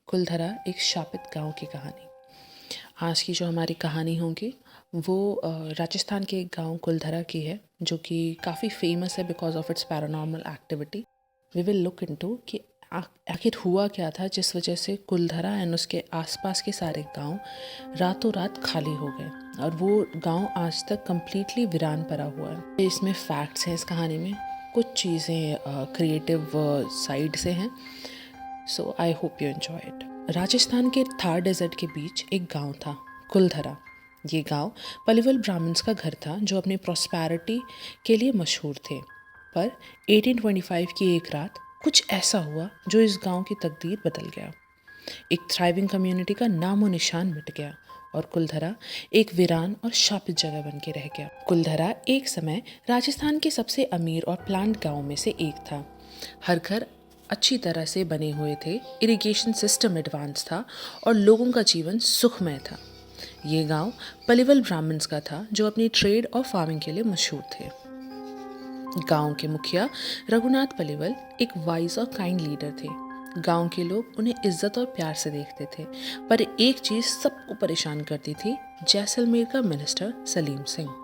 कुलधरा एक शापित गांव की कहानी। आज की जो हमारी कहानी होगी वो राजस्थान के एक गांव कुलधरा की है, जो कि काफ़ी फेमस है because of its paranormal activity. We will look into कि आखिर हुआ क्या था जिस वजह से कुलधरा एंड उसके आसपास के सारे गांव रातों रात खाली हो गए और वो गांव आज तक कम्प्लीटली वीरान पड़ा हुआ है। इसमें फैक्ट्स हैं इस कहानी में, कुछ चीज़ें क्रिएटिव साइड से हैं। So I hope you enjoy it. Rajasthan के थार डेजर्ट के बीच एक गांव था, कुलधरा। ये गांव पलिवल ब्राह्मण्स का घर था जो अपनी प्रॉस्पेरिटी के लिए मशहूर थे। पर 1825 की एक रात कुछ ऐसा हुआ जो इस गांव की तकदीर बदल गया। एक थ्राइविंग कम्युनिटी का नामो निशान मिट गया और कुलधरा एक वीरान और शापित जगह बन के रह गया। कुलधरा एक समय राजस्थान के सबसे अमीर और प्लान्ड गाँव में से एक था। हर घर अच्छी तरह से बने हुए थे, इरिगेशन सिस्टम एडवांस था और लोगों का जीवन सुखमय था। ये गांव पलिवल ब्राह्मण्स का था जो अपनी ट्रेड और फार्मिंग के लिए मशहूर थे। गांव के मुखिया रघुनाथ पलिवल एक वाइज और काइंड लीडर थे। गांव के लोग उन्हें इज्जत और प्यार से देखते थे, पर एक चीज सबको परेशान करती थी, जैसलमेर का मिनिस्टर सलीम सिंह।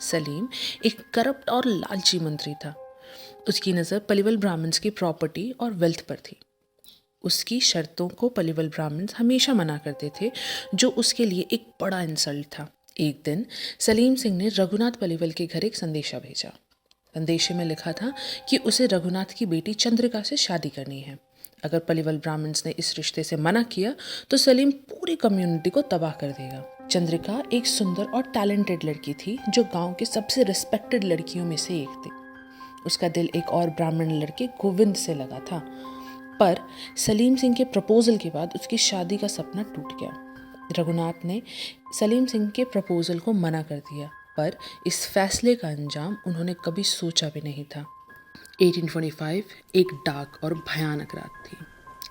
सलीम एक करप्ट और लालची मंत्री था। उसकी नज़र पलिवल ब्राह्मण्स की प्रॉपर्टी और वेल्थ पर थी। उसकी शर्तों को पलिवल ब्राह्मण्स हमेशा मना करते थे, जो उसके लिए एक बड़ा इंसल्ट था। एक दिन सलीम सिंह ने रघुनाथ पलिवल के घर एक संदेशा भेजा। संदेशे में लिखा था कि उसे रघुनाथ की बेटी चंद्रिका से शादी करनी है। अगर पलिवल ब्राह्मण्स ने इस रिश्ते से मना किया तो सलीम पूरी कम्युनिटी को तबाह कर देगा। चंद्रिका एक सुंदर और टैलेंटेड लड़की थी जो गांव के सबसे रिस्पेक्टेड लड़कियों में से एक थी। उसका दिल एक और ब्राह्मण लड़के गोविंद से लगा था, पर सलीम सिंह के प्रपोजल के बाद उसकी शादी का सपना टूट गया। रघुनाथ ने सलीम सिंह के प्रपोजल को मना कर दिया, पर इस फैसले का अंजाम उन्होंने कभी सोचा भी नहीं था। 1825 एक डार्क और भयानक रात थी।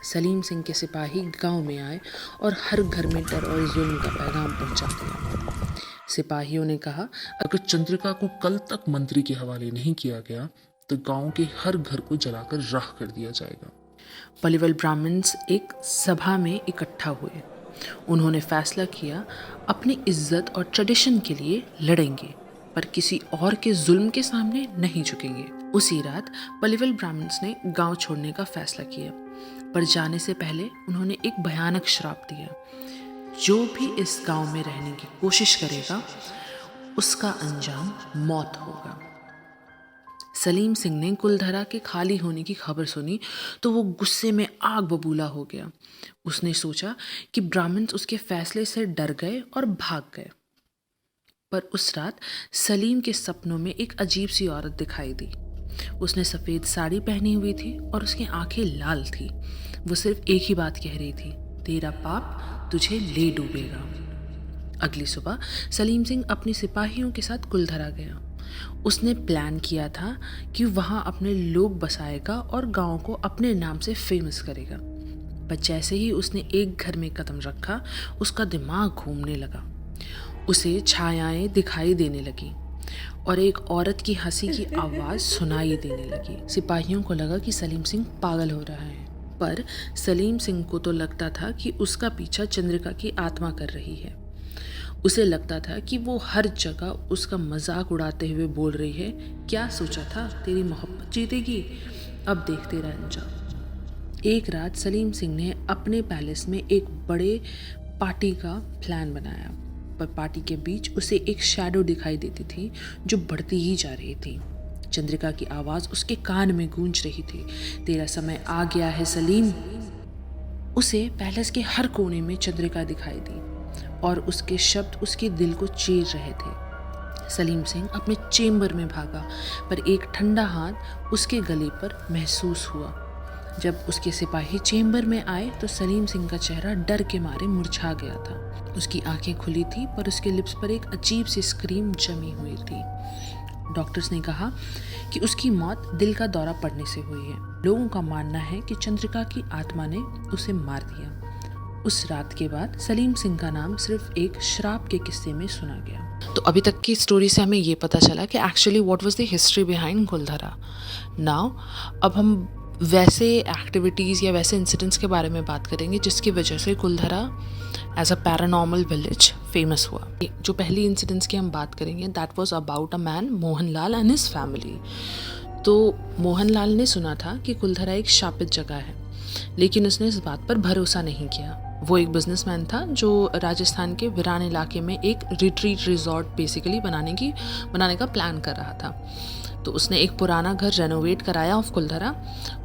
सलीम सिंह के सिपाही गांव में आए और हर घर में डर और जुल्म का पैगाम पहुंचा दिया। सिपाहियों ने कहा, अगर चंद्रिका को कल तक मंत्री के हवाले नहीं किया गया तो गांव के हर घर को जलाकर राख कर दिया जाएगा। पलिवल ब्राह्मण्स एक सभा में इकट्ठा हुए। उन्होंने फैसला किया, अपनी इज्जत और ट्रेडिशन के लिए लड़ेंगे, पर किसी और के जुल्म के सामने नहीं झुकेंगे। उसी रात पलिवल ब्राह्मण्स ने गांव छोड़ने का फैसला किया, पर जाने से पहले उन्होंने एक भयानक श्राप दिया, जो भी इस गांव में रहने की कोशिश करेगा उसका अंजाम मौत होगा। सलीम सिंह ने कुलधरा के खाली होने की खबर सुनी तो वो गुस्से में आग बबूला हो गया। उसने सोचा कि ब्राह्मण्स उसके फैसले से डर गए और भाग गए। पर उस रात सलीम के सपनों में एक अजीब सी औरत दिखाई दी। उसने सफ़ेद साड़ी पहनी हुई थी और उसकी आंखें लाल थी। वो सिर्फ एक ही बात कह रही थी, तेरा पाप तुझे ले डूबेगा। अगली सुबह सलीम सिंह अपने सिपाहियों के साथ कुलधरा गया। उसने प्लान किया था कि वहाँ अपने लोग बसाएगा और गांव को अपने नाम से फेमस करेगा। पर जैसे ही उसने एक घर में कदम रखा, उसका दिमाग घूमने लगा। उसे छायाएं दिखाई देने लगी और एक औरत की हंसी की आवाज़ सुनाई देने लगी। सिपाहियों को लगा कि सलीम सिंह पागल हो रहा है, पर सलीम सिंह को तो लगता था कि उसका पीछा चंद्रिका की आत्मा कर रही है। उसे लगता था कि वो हर जगह उसका मजाक उड़ाते हुए बोल रही है, क्या सोचा था तेरी मोहब्बत जीतेगी, अब देखते रह अंजाम। एक रात सलीम सिंह ने अपने पैलेस में एक बड़े पार्टी का प्लान बनाया, पर पार्टी के बीच उसे एक शैडो दिखाई देती थी जो बढ़ती ही जा रही थी। चंद्रिका की आवाज़ उसके कान में गूंज रही थी, तेरा समय आ गया है सलीम। उसे पैलेस के हर कोने में चंद्रिका दिखाई दी और उसके शब्द उसके दिल को चीर रहे थे। सलीम सिंह अपने चेम्बर में भागा, पर एक ठंडा हाथ उसके गले पर महसूस हुआ। जब उसके सिपाही चेम्बर में आए तो सलीम सिंह का चेहरा डर के मारे मुरझा गया था। उसकी आंखें खुली थी, पर उसके लिप्स पर एक अजीब सी स्क्रीम जमी हुई थी। डॉक्टर्स ने कहा कि उसकी मौत दिल का दौरा पड़ने से हुई है। लोगों का मानना है कि चंद्रिका की आत्मा ने उसे मार दिया। उस रात के बाद सलीम सिंह का नाम सिर्फ एक श्राप के किस्से में सुना गया। तो अभी तक की स्टोरी से हमें ये पता चला कि actually what was the history behind Kuldhara. Now अब हम वैसे एक्टिविटीज़ या वैसे इंसिडेंट्स के बारे में बात करेंगे जिसकी वजह से Kuldhara as a paranormal village famous हुआ। जो पहली इंसिडेंट्स की हम बात करेंगे that was about a man Mohanlal and his family. तो मोहनलाल ने सुना था कि कुलधरा एक शापित जगह है, लेकिन उसने इस बात पर भरोसा नहीं किया। वो एक बिजनेसमैन था जो राजस्थान के वीरान इलाके में एक रिट्रीट रिजॉर्ट बेसिकली बनाने का प्लान कर रहा था। तो उसने एक पुराना घर रेनोवेट कराया ऑफ कुलधरा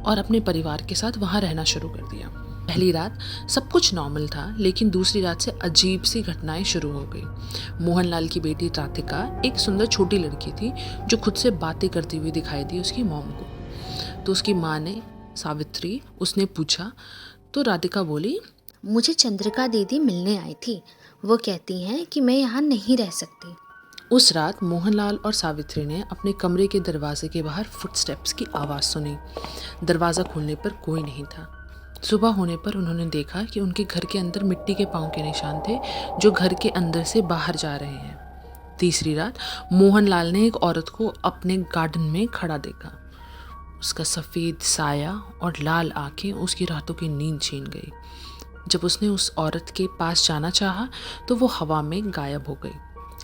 और अपने परिवार के साथ वहाँ रहना शुरू कर दिया। पहली रात सब कुछ नॉर्मल था, लेकिन दूसरी रात से अजीब सी घटनाएं शुरू हो गई। मोहनलाल की बेटी राधिका एक सुंदर छोटी लड़की थी जो खुद से बातें करती हुई दिखाई दी उसकी मॉम को। तो उसकी माँ ने सावित्री उसने पूछा तो राधिका बोली, मुझे चंद्रिका दीदी मिलने आई थी। वो कहती हैं कि मैं यहाँ नहीं रह सकती। उस रात मोहनलाल और सावित्री ने अपने कमरे के दरवाजे के बाहर फुटस्टेप्स की आवाज़ सुनी। दरवाज़ा खोलने पर कोई नहीं था। सुबह होने पर उन्होंने देखा कि उनके घर के अंदर मिट्टी के पाँव के निशान थे जो घर के अंदर से बाहर जा रहे हैं। तीसरी रात मोहनलाल ने एक औरत को अपने गार्डन में खड़ा देखा। उसका सफ़ेद साया और लाल आंखें उसकी रातों की नींद छीन गई। जब उसने उस औरत के पास जाना चाहा तो वो हवा में गायब हो गई।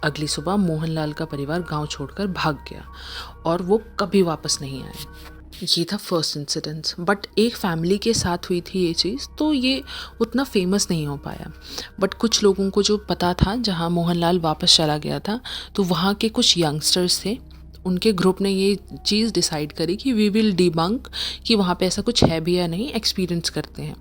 अगली सुबह मोहनलाल का परिवार गांव छोड़कर भाग गया और वो कभी वापस नहीं आए। ये था फर्स्ट इंसिडेंट, बट एक फैमिली के साथ हुई थी ये चीज़, तो ये उतना फेमस नहीं हो पाया। बट कुछ लोगों को जो पता था जहाँ मोहनलाल वापस चला गया था, तो वहाँ के कुछ यंगस्टर्स थे, उनके ग्रुप ने ये चीज़ डिसाइड करी कि वी विल डिबंक कि वहाँ पे ऐसा कुछ है भी या नहीं, एक्सपीरियंस करते हैं।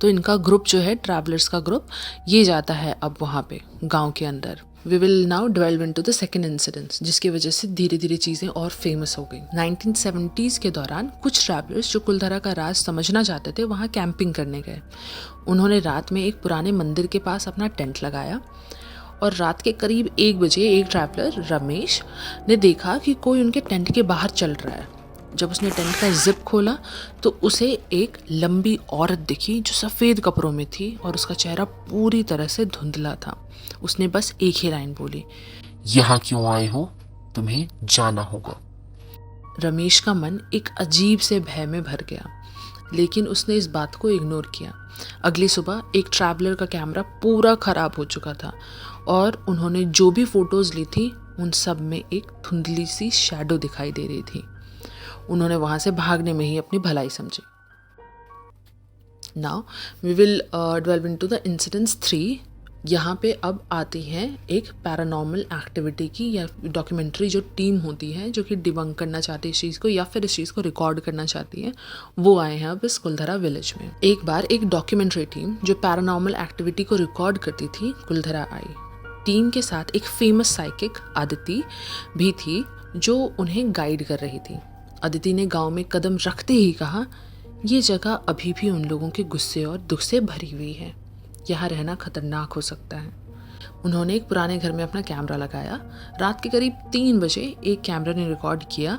तो इनका ग्रुप जो है, ट्रैवलर्स का ग्रुप, ये जाता है अब वहाँ पे गांव के अंदर। We will now delve into the second incident, जिसकी वजह से धीरे धीरे चीज़ें और फेमस हो गई। 1970s के दौरान कुछ ट्रैवलर्स जो कुलधरा का राज समझना चाहते थे वहाँ कैंपिंग करने गए। उन्होंने रात में एक पुराने मंदिर के पास अपना टेंट लगाया और रात के करीब 1 बजे एक ट्रैवलर रमेश ने देखा कि कोई उनके टेंट के बाहर चल रहा है। जब उसने टेंट का जिप खोला तो उसे एक लंबी औरत दिखी जो सफ़ेद कपड़ों में थी और उसका चेहरा पूरी तरह से धुंधला था। उसने बस एक ही लाइन बोली, यहाँ क्यों आए हो? तुम्हें जाना होगा। रमेश का मन एक अजीब से भय में भर गया, लेकिन उसने इस बात को इग्नोर किया। अगली सुबह एक ट्रैवलर का कैमरा पूरा ख़राब हो चुका था और उन्होंने जो भी फ़ोटोज़ ली थी उन सब में एक धुंधली सी शैडो दिखाई दे रही थी। उन्होंने वहाँ से भागने में ही अपनी भलाई समझी। Now we will delve into the incidents 3। यहाँ पे अब आती है एक पैरानॉर्मल एक्टिविटी की या डॉक्यूमेंट्री जो टीम होती है जो कि डिबंक करना चाहती है इस चीज़ को या फिर इस चीज़ को रिकॉर्ड करना चाहती है, वो आए हैं अब इस कुलधरा विलेज में। एक बार एक डॉक्यूमेंट्री टीम जो पैरानॉर्मल एक्टिविटी को रिकॉर्ड करती थी कुलधरा आई। टीम के साथ एक फेमस साइकिक अदिति भी थी जो उन्हें गाइड कर रही थी। अदिति ने गांव में कदम रखते ही कहा, ये जगह अभी भी उन लोगों के गुस्से और दुख से भरी हुई है, यहाँ रहना खतरनाक हो सकता है। उन्होंने एक पुराने घर में अपना कैमरा लगाया। रात के करीब 3 बजे एक कैमरा ने रिकॉर्ड किया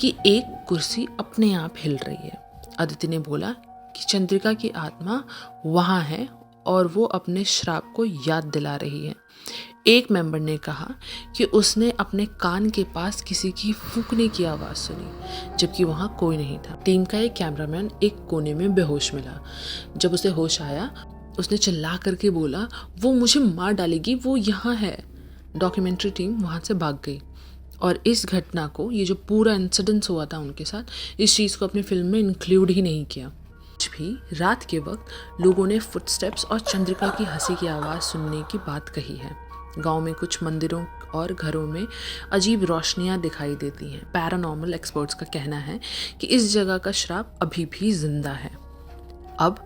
कि एक कुर्सी अपने आप हिल रही है। अदिति ने बोला कि चंद्रिका की आत्मा वहाँ है और वो अपने श्राप को याद दिला रही है। एक मेंबर ने कहा कि उसने अपने कान के पास किसी की फूंकने की आवाज़ सुनी, जबकि वहाँ कोई नहीं था। टीम का एक कैमरामैन एक कोने में बेहोश मिला। जब उसे होश आया उसने चिल्ला करके बोला, वो मुझे मार डालेगी, वो यहाँ है। डॉक्यूमेंट्री टीम वहाँ से भाग गई और इस घटना को, ये जो पूरा इंसिडेंस हुआ था उनके साथ, इस चीज़ को अपनी फिल्म में इंक्लूड ही नहीं किया। भी रात के वक्त लोगों ने फुटस्टेप्स और चंद्रिका की हंसी की आवाज़ सुनने की बात कही है। गांव में कुछ मंदिरों और घरों में अजीब रोशनियां दिखाई देती हैं। पैरानॉर्मल एक्सपर्ट्स का कहना है कि इस जगह का श्राप अभी भी जिंदा है। अब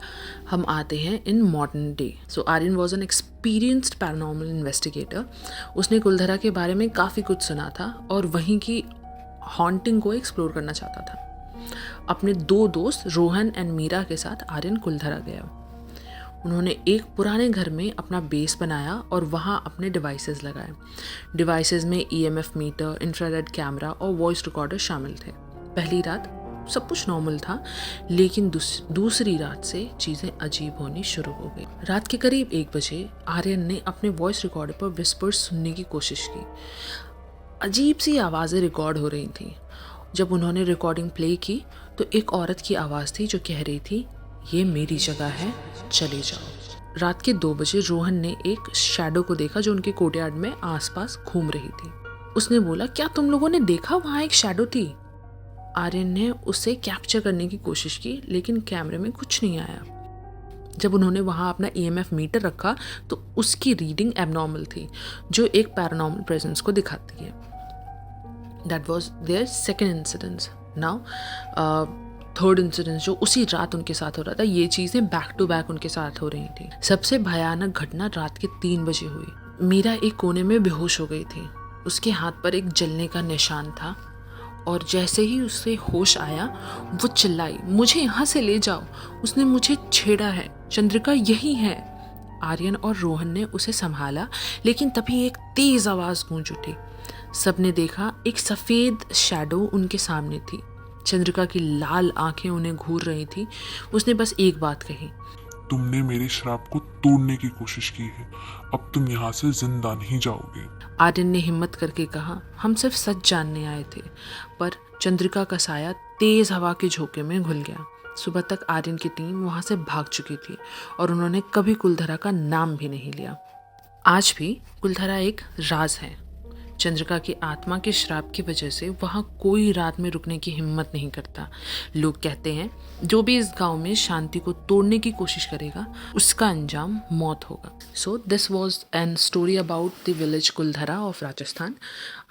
हम आते हैं in modern day. So Aryan was an experienced paranormal investigator. उसने कुलधरा के बारे में काफ़ी कुछ सुना था और वहीं की हॉन्टिंग को एक्सप्लोर करना चाहता था। अपने 2 दोस्त रोहन एंड मीरा के साथ आर्यन कुलधरा गया। उन्होंने एक पुराने घर में अपना बेस बनाया और वहाँ अपने डिवाइसेस लगाए। डिवाइसेस में EMF मीटर, इंफ्रारेड कैमरा और वॉइस रिकॉर्डर शामिल थे। पहली रात सब कुछ नॉर्मल था, लेकिन दूसरी रात से चीज़ें अजीब होनी शुरू हो गई। रात के करीब 1 बजे आर्यन ने अपने वॉइस रिकॉर्डर पर विस्पर्स सुनने की कोशिश की। अजीब सी आवाज़ें रिकॉर्ड हो रही थी। जब उन्होंने रिकॉर्डिंग प्ले की तो एक औरत की आवाज़ थी जो कह रही थी, ये मेरी जगह है, चले जाओ। रात के 2 बजे रोहन ने एक शैडो को देखा जो उनके कोर्टयार्ड में आसपास घूम रही थी। उसने बोला, क्या तुम लोगों ने देखा वहाँ एक शैडो थी? आर्यन ने उसे कैप्चर करने की कोशिश की लेकिन कैमरे में कुछ नहीं आया। जब उन्होंने वहाँ अपना EMF मीटर रखा तो उसकी रीडिंग एबनॉर्मल थी, जो एक पैरानॉर्मल प्रेजेंस को दिखाती है। That was their second incidence. Now third incidence जो उसी रात उनके साथ हो रहा था, ये चीज़ें बैक टू बैक उनके साथ हो रही थी। सबसे भयानक घटना रात के 3 बजे हुई। मीरा एक कोने में बेहोश हो गई थी। उसके हाथ पर एक जलने का निशान था और जैसे ही उसे होश आया वो चिल्लाई, मुझे यहाँ से ले जाओ, उसने मुझे छेड़ा है, चंद्रिका यही है। आर्यन और रोहन ने उसे संभाला लेकिन तभी एक तेज आवाज़ गूंज उठी। सबने देखा एक सफ़ेद शैडो उनके सामने थी। चंद्रिका की लाल आंखें उन्हें घूर रही थी। उसने बस एक बात कही, तुमने मेरे श्राप को तोड़ने की कोशिश की है, अब तुम यहाँ से जिंदा नहीं जाओगे। आर्यन ने हिम्मत करके कहा, हम सिर्फ सच जानने आए थे। पर चंद्रिका का साया तेज हवा के झोंके में घुल गया। सुबह तक आर्यन की टीम वहां से भाग चुकी थी और उन्होंने कभी कुलधरा का नाम भी नहीं लिया। आज भी कुलधरा एक राज है। चंद्रिका की आत्मा के श्राप की वजह से वहाँ कोई रात में रुकने की हिम्मत नहीं करता। लोग कहते हैं जो भी इस गांव में शांति को तोड़ने की कोशिश करेगा उसका अंजाम मौत होगा। So this was an story about the village Kuldhara of Rajasthan.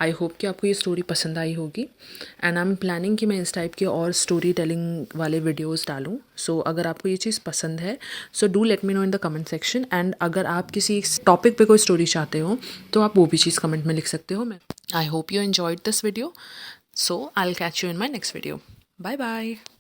I hope कि आपको ये स्टोरी पसंद आई होगी एंड आई एम प्लानिंग कि मैं इस टाइप के और स्टोरी टेलिंग वाले वीडियोज़ डालूँ। सो अगर आपको ये चीज़ पसंद है so do let me know in the comment section. And अगर आप किसी टॉपिक पे कोई स्टोरी चाहते हो तो आप वो भी चीज़ कमेंट में लिख सकते हो। I hope you enjoyed this video. So I'll catch you in my next video. Bye bye.